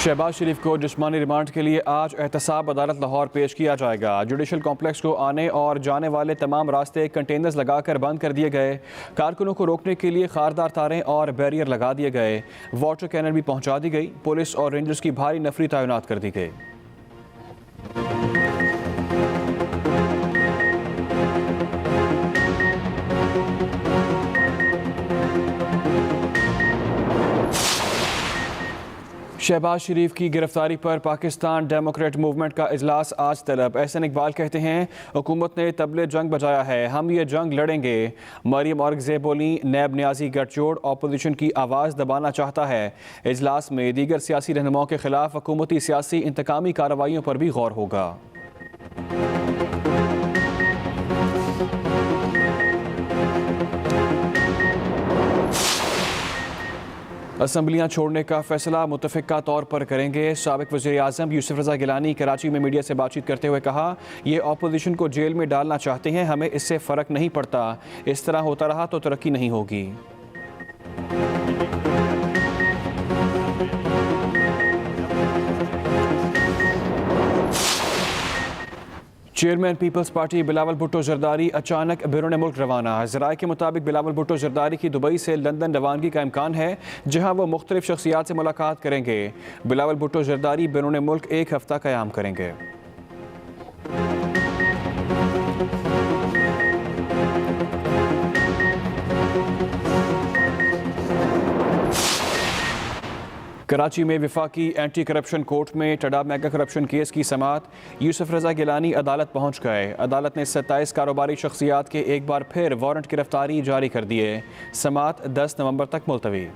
शहबाज शरीफ को जिस्मानी रिमांड के लिए आज एहतसाब अदालत लाहौर पेश किया जाएगा। जुडिशल कॉम्प्लेक्स को आने और जाने वाले तमाम रास्ते कंटेनर्स लगाकर बंद कर दिए गए। कारकुनों को रोकने के लिए खारदार तारें और बैरियर लगा दिए गए। वाटर कैनन भी पहुंचा दी गई। पुलिस और रेंजर्स की भारी नफरी तैनात कर दी गई। शहबाज शरीफ की गिरफ्तारी पर पाकिस्तान डेमोक्रेट मूवमेंट का इजलास आज तलब। एहसन इकबाल कहते हैं, हुकूमत ने तबले जंग बजाया है, हम ये जंग लड़ेंगे। मरियम औरंगज़ेब बोली, नैब न्याजी गठजोड़ अपोजिशन की आवाज़ दबाना चाहता है। इजलास में दीगर सियासी रहनुमाओं के खिलाफ हुकूमती सियासी इंतकामी कार्रवाइयों पर भी गौर होगा। असम्बलियाँ छोड़ने का फैसला मुतफ़िका तौर पर करेंगे। साबिक़ वज़ीर आज़म यूसुफ रज़ा गिलानी कराची में मीडिया से बातचीत करते हुए कहा, ये अपोजिशन को जेल में डालना चाहते हैं, हमें इससे फ़र्क नहीं पड़ता। इस तरह होता रहा तो तरक्की नहीं होगी। Chairman Peoples Party Bilawal Bhutto Zardari अचानक बैरून मुल्क रवाना। ज़राए के मुताबिक बिलावल भुट्टो जरदारी की दुबई से लंदन रवानगी का इम्कान है, जहां वो मुख्तलिफ शख्सियात से मुलाकात करेंगे। बिलावल भुट्टो जरदारी बैरून मुल्क 1 हफ्ता क़याम करेंगे। कराची में विफाकी एंटी करप्शन कोर्ट में टडा मेगा करप्शन केस की समाअत। यूसुफ रज़ा गिलानी अदालत पहुंच गए। अदालत ने 27 कारोबारी शख्सियात के एक बार फिर वारंट गिरफ्तारी जारी कर दिए। समाअत 10 नवंबर तक मुलतवी।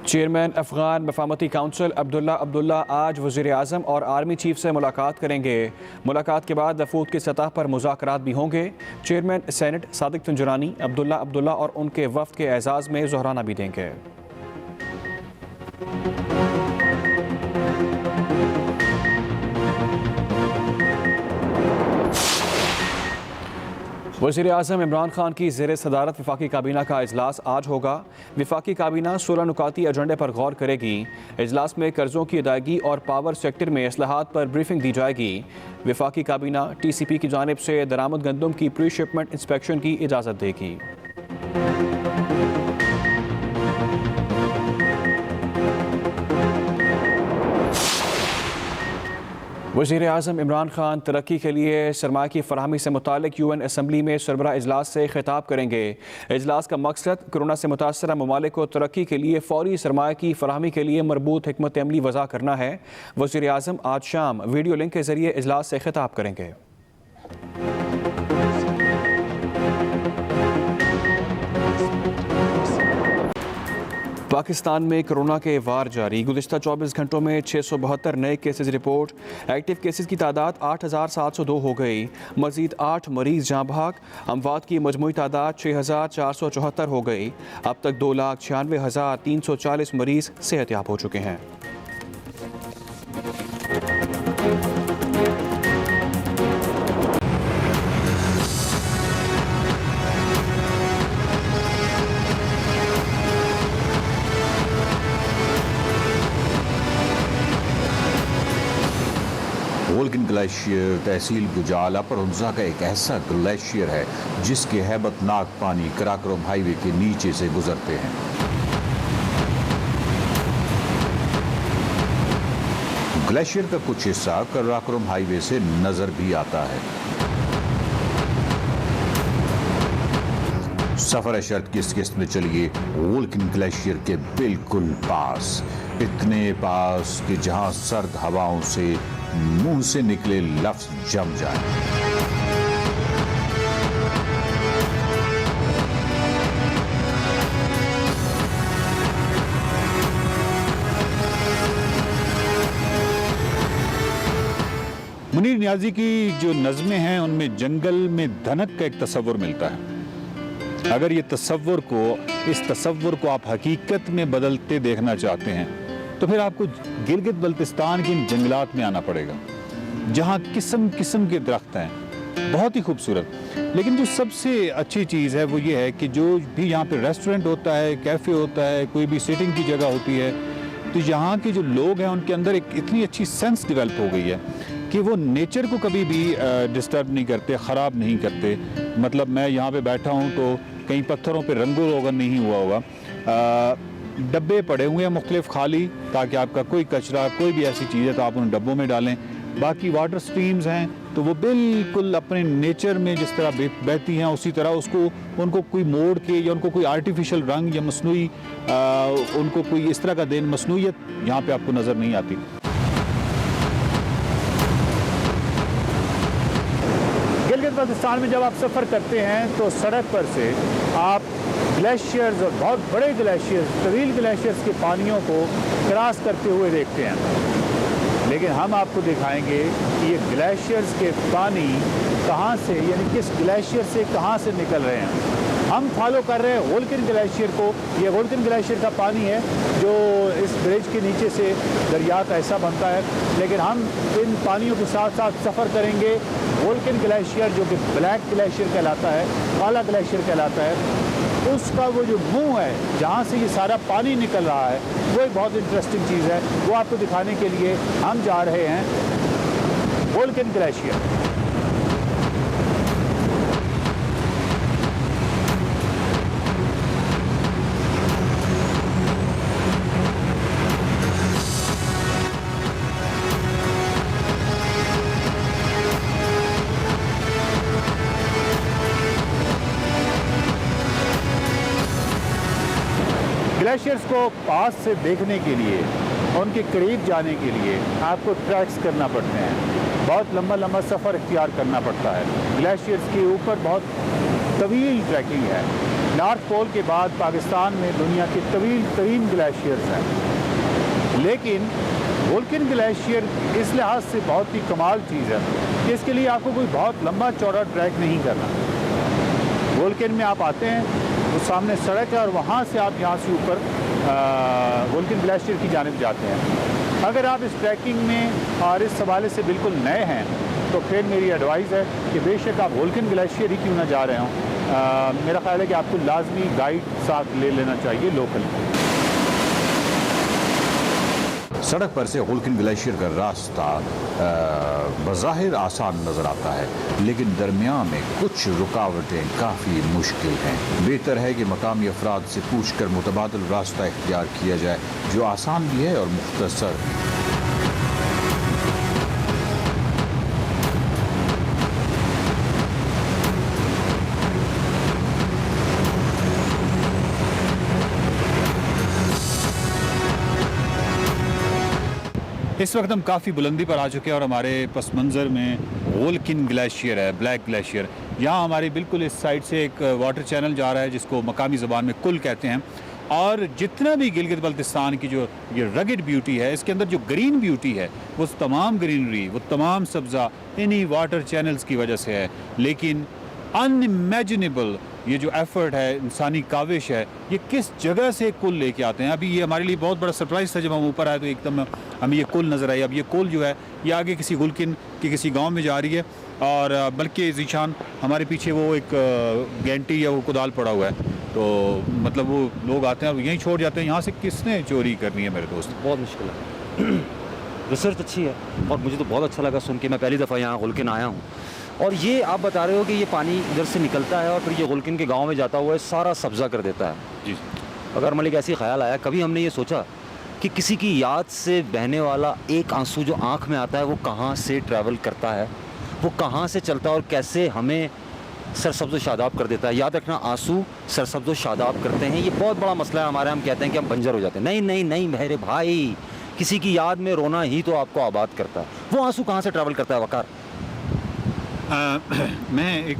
चेयरमैन अफगान मफामती काउंसिल अब्दुल्ला आज वज़ीर आज़म और आर्मी चीफ से मुलाकात करेंगे। मुलाकात के बाद वफूद की सतह पर मुज़ाकरात भी होंगे। चेयरमैन सेनेट सादिक तुंजरानी अब्दुल्ला और उनके वफ़द के एजाज़ में ज़ोहराना भी देंगे। वज़ीर आज़म इमरान खान की ज़ेर सदारत वफाकी काबीना का इजलास आज होगा। वफाकी काबीना 16 नुकाती एजेंडे पर गौर करेगी। इजलास में कर्ज़ों की अदायगी और पावर सेक्टर में इस्लाहात पर ब्रीफिंग दी जाएगी। वफाकी काबीना TCP की जानिब से दरामद गंदम की प्री शिपमेंट इंस्पेक्शन की इजाज़त देगी। वज़ीर आज़म इमरान खान तरक्की के लिए सरमाया की फराहमी से मुतालिक UN असम्बली में सरबराह इजलास से खिताब करेंगे। इजलास का मकसद कोरोना से मुतासरा ममालिक को तरक्की के लिए फौरी सरमाया की फराहमी के लिए मरबूत हिकमत अमली वज़ा करना है। वज़ीर आज़म आज शाम वीडियो लिंक के ज़रिए इजलास से खिताब करेंगे। पाकिस्तान में कोरोना के वार जारी। गुज़िश्ता 24 घंटों में 672 नए केसेस रिपोर्ट। एक्टिव केसेस की तादाद 8702 हो गई। मज़ीद 8 मरीज़ जाँ भाग। अमवात की मजमूई तादाद 6474 हो गई। अब तक 2,96,340 मरीज़ सेहतयाब हो चुके हैं। वोल्कन ग्लेशियर तहसील गुजाला परहुंजा का एक ऐसा ग्लेशियर है जिसके हैबतनाक पानी कराकोरम हाईवे के नीचे से गुजरते हैं। ग्लेशियर का कुछ हिस्सा कराकोरम हाईवे से नजर भी आता है। सफर है शर्त किस किस्त में चलिए वोल्कन ग्लेशियर के बिल्कुल पास, इतने पास कि जहां सर्द हवाओं से मुंह से निकले लफ्ज जम जाए। मुनीर नियाजी की जो नज़में हैं उनमें जंगल में धनक का एक तस्वुर मिलता है। अगर ये इस तस्वुर को आप हकीकत में बदलते देखना चाहते हैं तो फिर आपको गिलगित बल्तिस्तान के इन जंगलात में आना पड़ेगा, जहाँ किस्म किस्म के दरख्त हैं, बहुत ही खूबसूरत। लेकिन जो सबसे अच्छी चीज़ है वो ये है कि जो भी यहाँ पे रेस्टोरेंट होता है, कैफ़े होता है, कोई भी सिटिंग की जगह होती है, तो यहाँ के जो लोग हैं उनके अंदर एक इतनी अच्छी सेंस डेवलप हो गई है कि वो नेचर को कभी भी डिस्टर्ब नहीं करते, ख़राब नहीं करते। मतलब मैं यहाँ पे बैठा हूँ तो कहीं पत्थरों पे रंगो रोगन नहीं हुआ होगा। डब्बे पड़े हुए हैं मुख्तलिफ खाली, ताकि आपका कोई कचरा, कोई भी ऐसी चीज़ है तो आप उन डब्बों में डालें। बाकी वाटर स्ट्रीम्स हैं तो वो बिल्कुल अपने नेचर में जिस तरह बहती हैं उसी तरह उनको कोई मोड़ के या उनको कोई आर्टिफिशियल रंग या मसनूई उनको कोई इस तरह का देन मसनूइयत यहाँ पे आपको नज़र नहीं आती। गिलगित बाल्टिस्तान में जब आप सफ़र करते हैं तो सड़क पर से आप ग्लेशियर्स और बहुत बड़े ग्लेशियर्स, तवील ग्लेशियर्स के पानियों को क्रॉस करते हुए देखते हैं। लेकिन हम आपको दिखाएंगे कि ये ग्लेशियर्स के पानी कहाँ से, यानी किस ग्लेशियर से कहाँ से निकल रहे हैं। हम फॉलो कर रहे हैं होल्किन ग्लेशियर को। ये होल्किन ग्लेशियर का पानी है जो इस ब्रिज के नीचे से दरिया का ऐसा बनता है। लेकिन हम इन पानियों के साथ साथ सफ़र करेंगे होल्किन ग्लेशियर, जो कि ब्लैक ग्लेशियर कहलाता है, काला ग्लेशियर कहलाता है। उसका वो जो मुंह है जहाँ से ये सारा पानी निकल रहा है, वो एक बहुत इंटरेस्टिंग चीज़ है। वो आपको दिखाने के लिए हम जा रहे हैं होल्किन ग्लेशियर। ग्लेशियर्स को पास से देखने के लिए, उनके करीब जाने के लिए आपको ट्रैक्स करना पड़ते हैं। बहुत लंबा लंबा सफ़र इख्तियार करना पड़ता है। ग्लेशियर्स के ऊपर बहुत तवील ट्रैकिंग है। नॉर्थ पोल के बाद पाकिस्तान में दुनिया के तवील तरीन ग्लेशियर्स हैं। लेकिन होल्किन ग्लेशियर इस लिहाज से बहुत ही कमाल चीज़ है कि इसके लिए आपको कोई बहुत लंबा चौड़ा ट्रैक नहीं करना। होल्किन में आप आते हैं, वो सामने सड़क है और वहाँ से आप यहाँ से ऊपर होल्किन ग्लेशियर की जानिब जाते हैं। अगर आप इस ट्रैकिंग में और इस हवाले से बिल्कुल नए हैं तो फिर मेरी एडवाइस है कि बेशक आप होल्किन ग्लेशियर ही क्यों ना जा रहे हों, मेरा ख्याल है कि आपको लाजमी गाइड साथ ले लेना चाहिए लोकल। सड़क पर से होल्किन ग्लेशियर का रास्ता बज़ाहिर आसान नज़र आता है, लेकिन दरमियान में कुछ रुकावटें काफ़ी मुश्किल हैं। बेहतर है कि मकामी अफराद से पूछ कर मुतबादिल रास्ता इख्तियार किया जाए, जो आसान भी है और मुख्तसर भी। इस वक्त हम काफ़ी बुलंदी पर आ चुके हैं और हमारे पस मंज़र में होल्किन ग्लेशियर है, ब्लैक ग्लेशियर। यहाँ हमारी बिल्कुल इस साइड से एक वाटर चैनल जा रहा है जिसको मकामी ज़बान में कुल कहते हैं। और जितना भी गिलगित बल्तिस्तान की जो ये रगड ब्यूटी है, इसके अंदर जो ग्रीन ब्यूटी है, वो तमाम ग्रीनरी, वो तमाम सब्ज़ा इन्हीं वाटर चैनल्स की वजह से है। लेकिन अनइमेजिनेबल ये जो एफर्ट है, इंसानी काविश है, ये किस जगह से कुल लेके आते हैं। अभी ये हमारे लिए बहुत बड़ा सरप्राइज़ था जब हम ऊपर आए तो एकदम हमें ये कुल नज़र आई। अब ये कुल जो है ये आगे किसी होल्किन के किसी गांव में जा रही है और बल्कि ज़ीशान हमारे पीछे वो एक गेंटी या वो कुदाल पड़ा हुआ है, तो मतलब वो लोग आते हैं और यहीं छोड़ जाते हैं। यहाँ से किसने चोरी करनी है मेरे दोस्त? बहुत मुश्किल है। रिसर्च अच्छी है और मुझे तो बहुत अच्छा लगा सुन के। मैं पहली दफ़ा यहाँ होल्किन आया हूँ और ये आप बता रहे हो कि ये पानी इधर से निकलता है और फिर ये होल्किन के गांव में जाता हुआ सारा सब्ज़ा कर देता है। जी। अगर मलिक ऐसी ख्याल आया, कभी हमने ये सोचा कि किसी की याद से बहने वाला एक आंसू जो आँख में आता है वो कहाँ से ट्रैवल करता है, वो कहाँ से चलता है और कैसे हमें सरसब्ज़ शादाब कर देता है। याद रखना, आंसू सरसब्ज़ शादाब करते हैं। ये बहुत बड़ा मसला है हमारे। हम कहते हैं कि हम बंजर हो जाते हैं। नहीं नहीं नहीं मेरे भाई, किसी की याद में रोना ही तो आपको आबाद करता है। वो आंसू कहाँ से ट्रैवल करता है वकार? मैं एक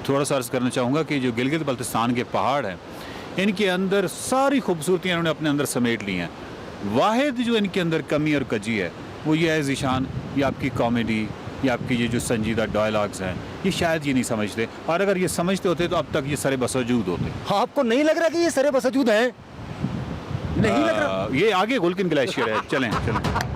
थोड़ा सा अर्ज़ करना चाहूँगा कि जो गिलगित बल्तिस्तान के पहाड़ हैं, इनके अंदर सारी खूबसूरतियाँ इन्होंने अपने अंदर समेट ली हैं। वाहिद जो इनके अंदर कमी और कजी है वो ये है ज़ीशान, ये आपकी कॉमेडी, ये आपकी ये जो संजीदा डायलॉग्स हैं, ये शायद ये नहीं समझते। और अगर ये समझते होते तो अब तक ये सरे बसवजूद होते। आपको नहीं लग रहा कि ये सरे बसवजूद है? नहीं लग रहा? ये आगे होल्किन ग्लेशियर है। चलें चलें।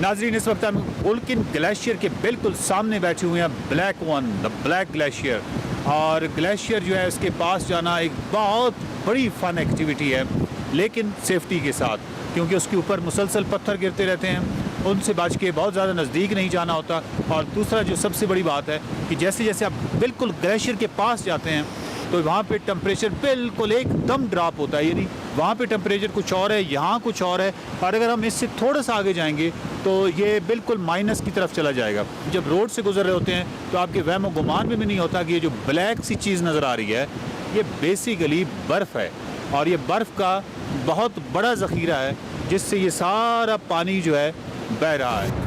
नाजरीन, इस वक्त हम ओल्किन ग्लेशियर के बिल्कुल सामने बैठे हुए हैं, black one, the black glacier. और ग्लेशियर जो है उसके पास जाना एक बहुत बड़ी फ़न एक्टिविटी है, लेकिन सेफ्टी के साथ, क्योंकि उसके ऊपर मुसलसल पत्थर गिरते रहते हैं, उनसे बच के बहुत ज़्यादा नज़दीक नहीं जाना होता। और दूसरा जो सबसे बड़ी बात है कि जैसे जैसे आप बिल्कुल ग्लेशियर के पास जाते हैं तो वहाँ पे टेम्परेचर बिल्कुल एकदम ड्रॉप होता है, यानी वहाँ पे टेम्परेचर कुछ और है, यहाँ कुछ और है। और अगर हम इससे थोड़ा सा आगे जाएंगे तो ये बिल्कुल माइनस की तरफ चला जाएगा। जब रोड से गुजर रहे होते हैं तो आपके वहम गुमान में भी नहीं होता कि ये जो ब्लैक सी चीज़ नज़र आ रही है ये बेसिकली बर्फ़ है, और ये बर्फ़ का बहुत बड़ा ज़ख़ीरा है जिससे ये सारा पानी जो है बह रहा है।